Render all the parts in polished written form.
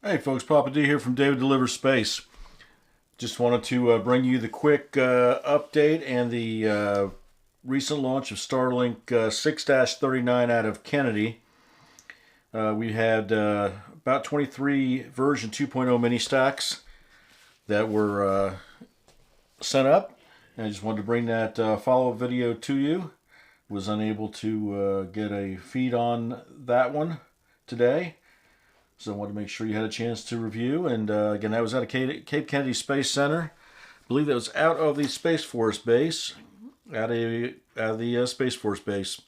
Hey folks, Papa D here from David Delivers Space. Just wanted to bring you the quick update and the recent launch of Starlink 6-39 out of Kennedy. We had about 23 version 2.0 mini stacks that were sent up. And I just wanted to bring that follow-up video to you. Was unable to get a feed on that one today. So I wanted to make sure you had a chance to review. And again, that was out of Cape Kennedy Space Center. I believe that was out of the Space Force base. Out of the Space Force base.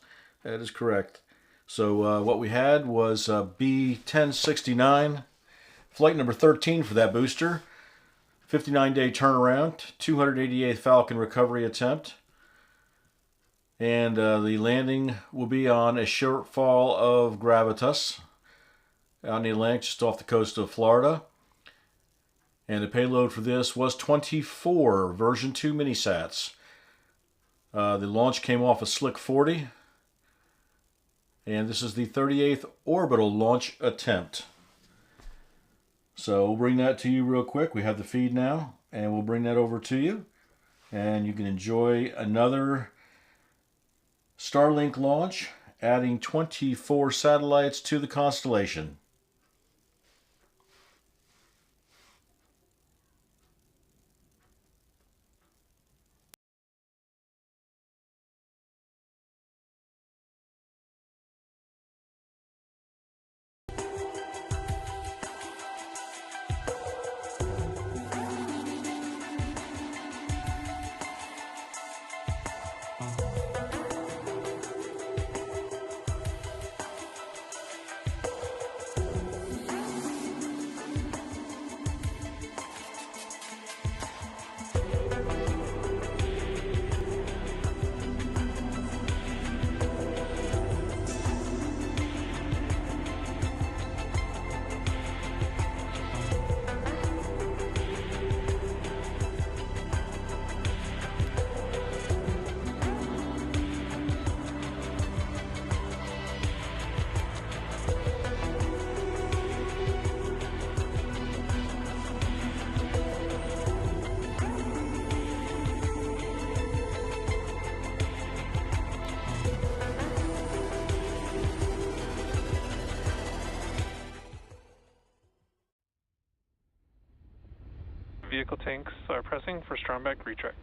That is correct. So what we had was B-1069, flight number 13 for that booster. 59-day turnaround, 288th Falcon recovery attempt. And the landing will be on a shortfall of Gravitas out in the Atlantic, just off the coast of Florida. And the payload for this was 24 version 2 minisats. The launch came off a Slick 40. And this is the 38th orbital launch attempt. So we'll bring that to you real quick. We have the feed now, and we'll bring that over to you. And you can enjoy another Starlink launch, adding 24 satellites to the constellation. Vehicle tanks are pressing for strongback retract.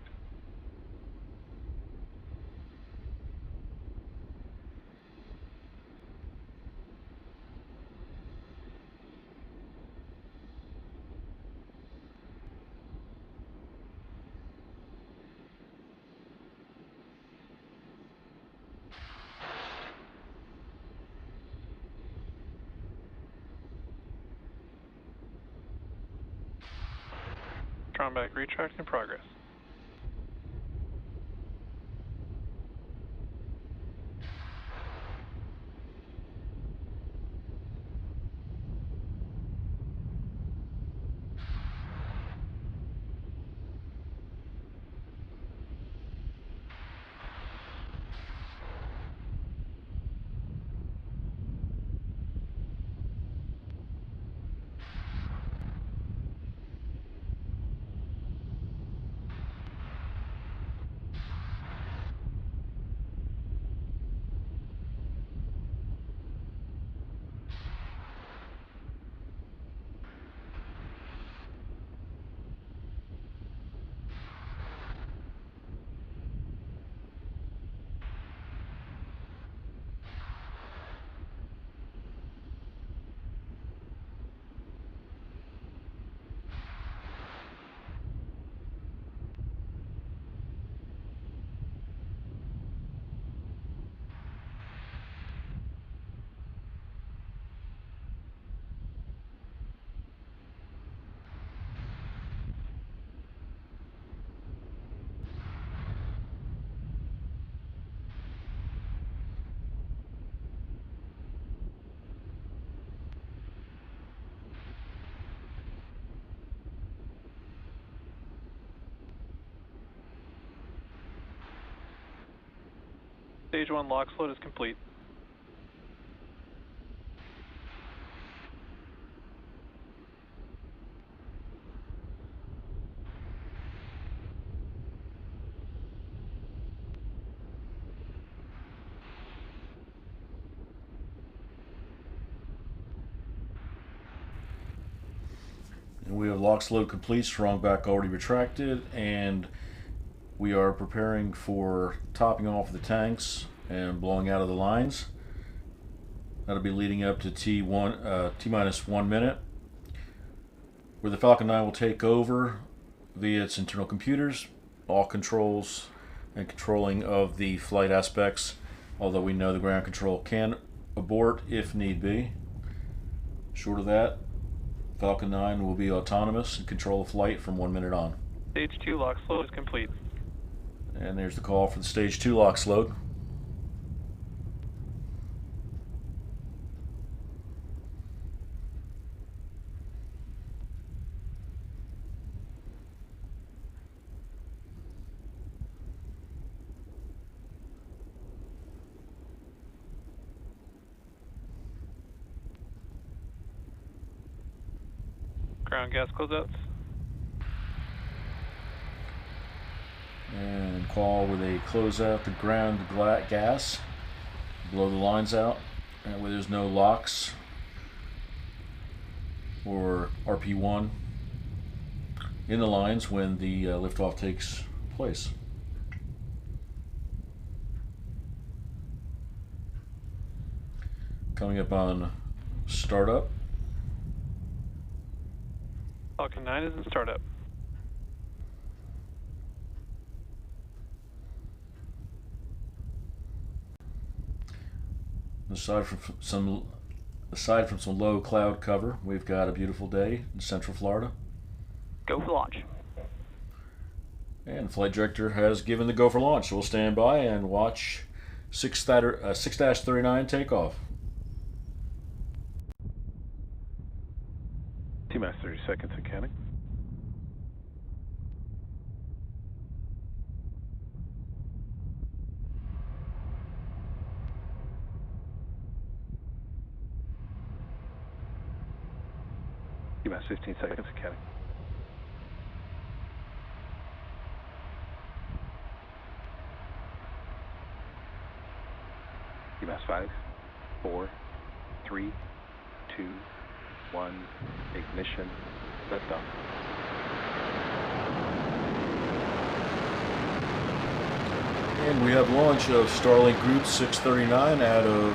Strongback retract in progress. Stage 1 LOX load is complete. We have LOX load complete, strong back already retracted, and we are preparing for topping off the tanks and blowing out of the lines. That'll be leading up to T-minus 1 minute, where the Falcon 9 will take over via its internal computers, all controls and controlling of the flight aspects, although we know the ground control can abort if need be. Short of that, Falcon 9 will be autonomous and control the flight from 1 minute on. Stage 2 LOX load is complete. And there's the call for the Stage 2 LOX load. Ground gas closeouts. And call where they close out the ground gas, blow the lines out, and where there's no LOX or RP1 in the lines when the liftoff takes place. Coming up on startup. Falcon 9 is in startup. Aside from some low cloud cover, we've got a beautiful day in Central Florida. Go for launch. And flight director has given the go for launch, so we'll stand by and watch 6-39 takeoff. T-minus 30 seconds and counting. T-minus 15 seconds and counting. T-minus 5, 4, 3, 2, 1, ignition, liftoff. And we have launch of Starlink Group 639 out of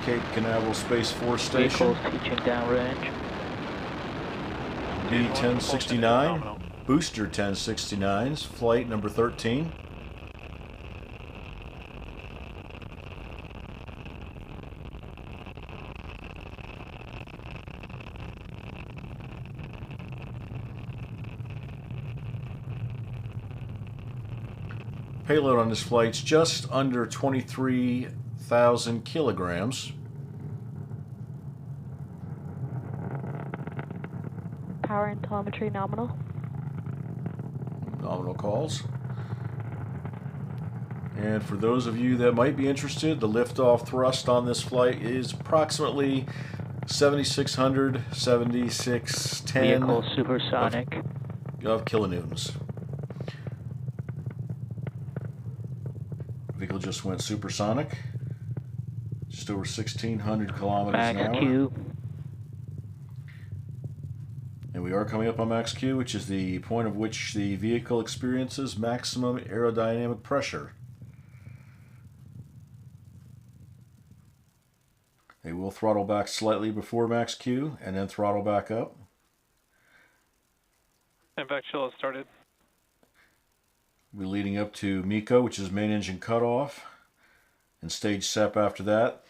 Cape Canaveral Space Force Station. Vehicles teaching downrange. B-1069, Booster 1069's flight number 13. Payload on this flight's just under 23,000 kilograms. Power and telemetry nominal. Nominal calls. And for those of you that might be interested, the liftoff thrust on this flight is approximately 7,600, 7,610 Vehicle supersonic. of kilonewtons. Vehicle just went supersonic, just over 1,600 kilometers an hour. Max Q. And we are coming up on max Q, which is the point of which the vehicle experiences maximum aerodynamic pressure. They will throttle back slightly before max Q and then throttle back up. MVAC chill has started. We'll be leading up to MECO, which is main engine cutoff, and stage SEP after that.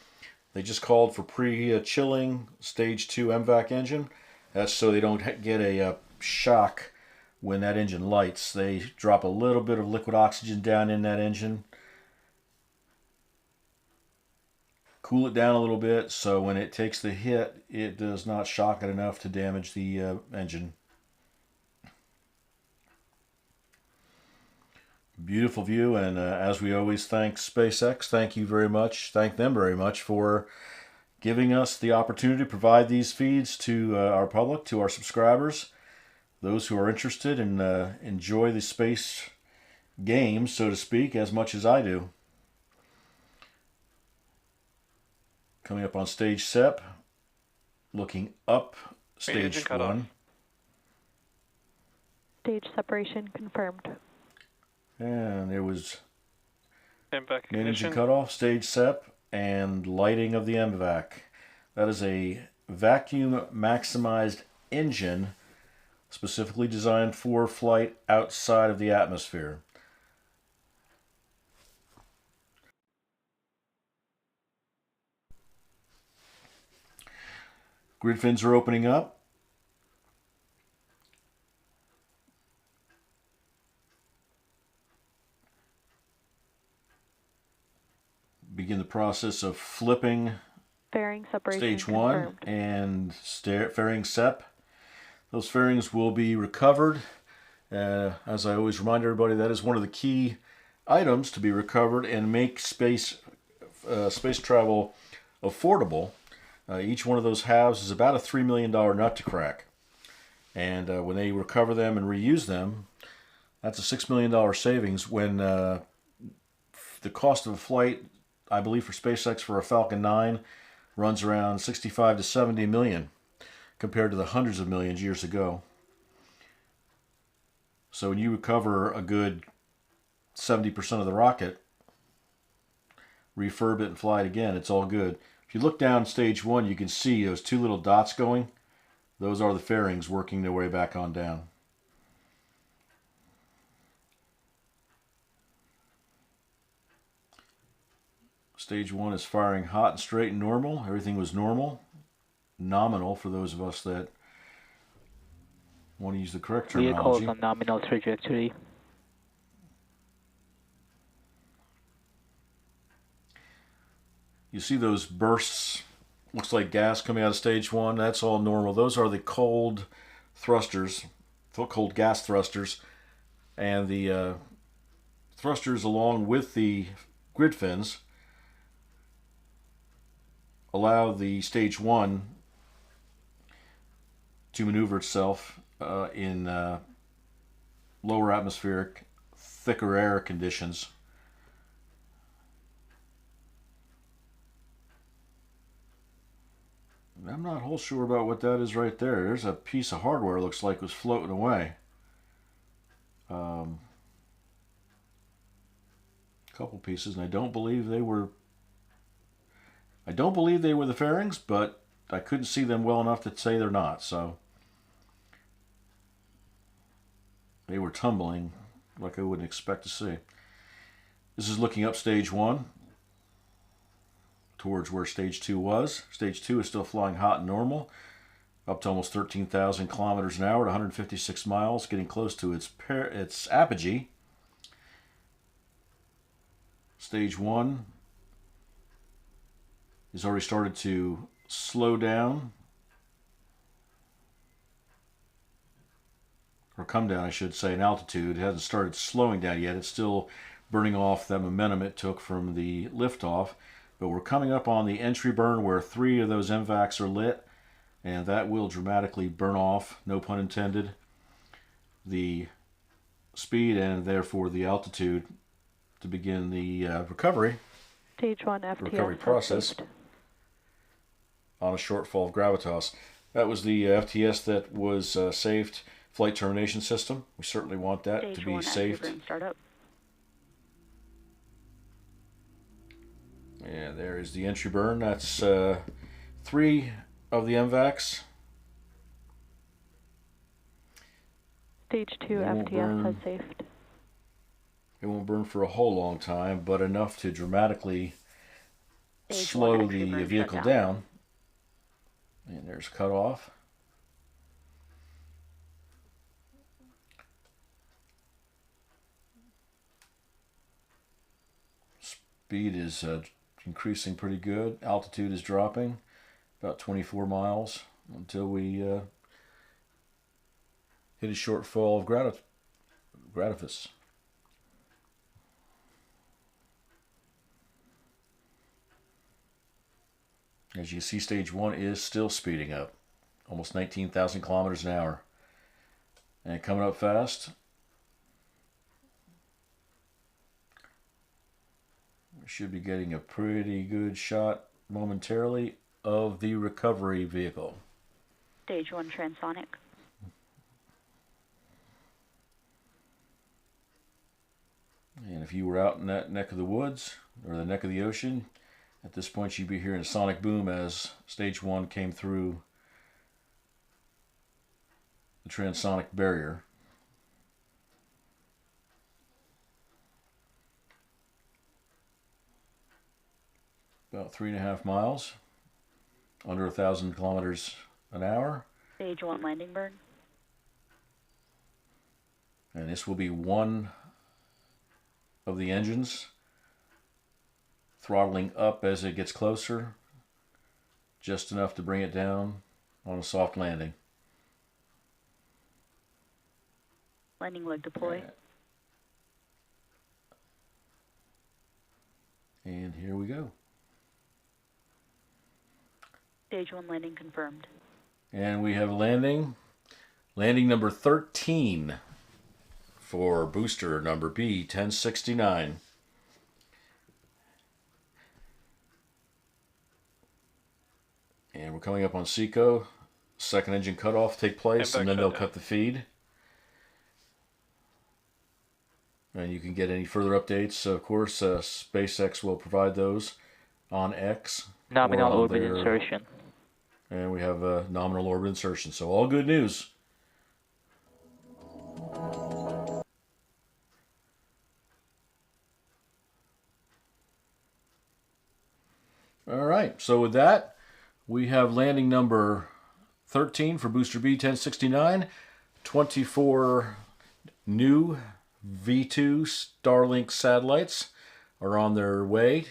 They just called for pre-chilling stage 2 MVAC engine. That's so they don't get a shock when that engine lights. They drop a little bit of liquid oxygen down in that engine, cool it down a little bit, so when it takes the hit, it does not shock it enough to damage the engine. Beautiful view, and as we always thank SpaceX, thank you very much, thank them very much for giving us the opportunity to provide these feeds to our public, to our subscribers, those who are interested and enjoy the space game, so to speak, as much as I do. Coming up on stage SEP, looking up stage 1. Stage separation confirmed. And there was MVAC main engine ignition. cutoff, stage sep, and lighting of the MVAC. That is a vacuum maximized engine specifically designed for flight outside of the atmosphere. Grid fins are opening up. Begin the process of flipping Fairing separation stage confirmed. 1 and fairing SEP. Those fairings will be recovered. As I always remind everybody, that is one of the key items to be recovered and make space travel affordable. Each one of those halves is about a $3 million nut to crack. And when they recover them and reuse them, that's a $6 million savings when the cost of a flight, I believe for SpaceX for a Falcon 9, runs around 65 to 70 million compared to the hundreds of millions years ago. So when you recover a good 70% of the rocket, refurb it and fly it again, it's all good. If you look down stage 1, you can see those two little dots going. Those are the fairings working their way back on down. Stage 1 is firing hot and straight and normal. Everything was normal. Nominal for those of us that want to use the correct terminology. Vehicles on nominal trajectory. You see those bursts, looks like gas coming out of stage 1. That's all normal. Those are the cold thrusters, cold gas thrusters, and the thrusters along with the grid fins allow the stage 1 to maneuver itself in lower atmospheric, thicker air conditions. I'm not whole sure about what that is right there. There's a piece of hardware looks like was floating away. Couple pieces, and I don't believe they were the fairings, but I couldn't see them well enough to say they're not, so they were tumbling like I wouldn't expect to see. This is looking up stage 1 towards where stage 2 was. Stage 2 is still flying hot and normal, up to almost 13,000 kilometers an hour at 156 miles, getting close to its apogee. Stage 1 has already started to slow down, or come down, I should say, in altitude. It hasn't started slowing down yet. It's still burning off that momentum it took from the liftoff. But we're coming up on the entry burn where 3 of those MVACs are lit, and that will dramatically burn off, no pun intended, the speed and therefore the altitude to begin the recovery. Stage 1 FTS recovery process saved. On a shortfall of gravitas. That was the FTS that was saved, flight termination system. We certainly want that Stage to be 1 saved. burn startup. Yeah, there is the entry burn. That's 3 of the MVACs. Stage 2 FTS has saved. It won't burn for a whole long time, but enough to dramatically slow the vehicle down. And there's cutoff. Speed is increasing pretty good. Altitude is dropping about 24 miles until we hit a shortfall of gravitas. As you see, stage 1 is still speeding up, almost 19,000 kilometers an hour. And coming up fast. We should be getting a pretty good shot momentarily of the recovery vehicle. Stage 1 transonic. And if you were out in that neck of the woods or the neck of the ocean, at this point you'd be hearing a sonic boom as stage 1 came through the transonic barrier. About 3.5 miles, under 1,000 kilometers an hour. Stage 1 landing burn. And this will be one of the engines throttling up as it gets closer, just enough to bring it down on a soft landing. Landing leg deploy. And here we go. Stage 1 landing confirmed. And we have a landing number 13 for booster number B1069. And we're coming up on SECO. Second engine cutoff take place, and then they'll cut the feed. And you can get any further updates. Of course, SpaceX will provide those on X. Nominal orbit insertion. And we have a nominal orbit insertion. So all good news. All right. So with that, we have landing number 13 for booster B1069. 24 new V2 Starlink satellites are on their way.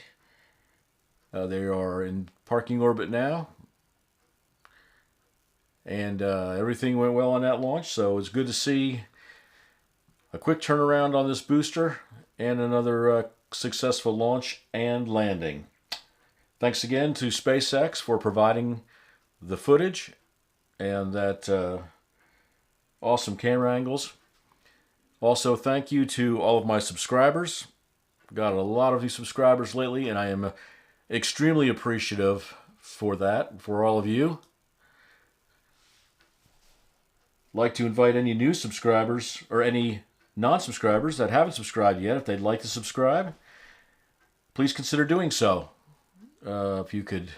They are in parking orbit now. And everything went well on that launch, so it's good to see a quick turnaround on this booster and another successful launch and landing. Thanks again to SpaceX for providing the footage and that awesome camera angles. Also, thank you to all of my subscribers. Got a lot of new subscribers lately, and I am extremely appreciative for that, for all of you. Like to invite any new subscribers or any non-subscribers that haven't subscribed yet, if they'd like to subscribe, please consider doing so. If you could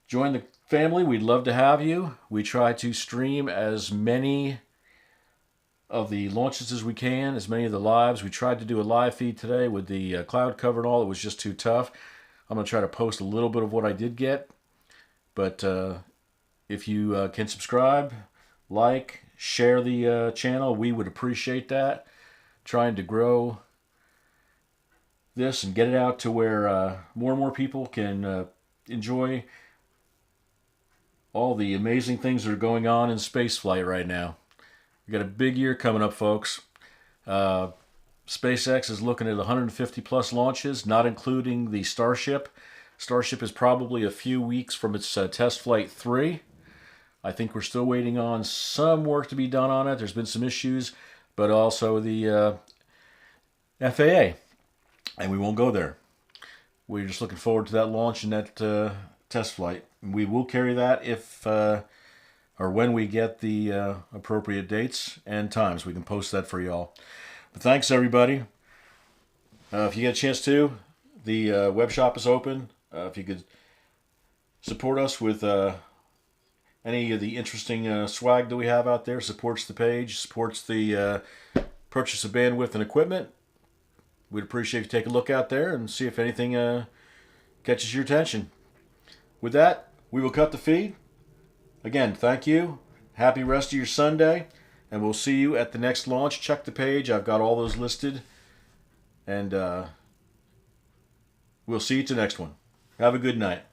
join the family, we'd love to have you. We try to stream as many of the launches as we can, as many of the lives. We tried to do a live feed today with the cloud cover and all. It was just too tough. I'm going to try to post a little bit of what I did get. But if you can subscribe, like, share the channel, we would appreciate that. Trying to grow this and get it out to where more and more people can enjoy all the amazing things that are going on in spaceflight right now. We've got a big year coming up, folks. SpaceX is looking at 150 plus launches, not including the Starship. Starship is probably a few weeks from its test flight 3. I think we're still waiting on some work to be done on it. There's been some issues, but also the FAA. And we won't go there. We're just looking forward to that launch and that test flight. We will carry that if or when we get the appropriate dates and times. We can post that for y'all. But thanks, everybody. If you get a chance to, the web shop is open. If you could support us with any of the interesting swag that we have out there, supports the page, supports the purchase of bandwidth and equipment. We'd appreciate if you take a look out there and see if anything catches your attention. With that, we will cut the feed. Again, thank you. Happy rest of your Sunday. And we'll see you at the next launch. Check the page. I've got all those listed. And we'll see you at the next one. Have a good night.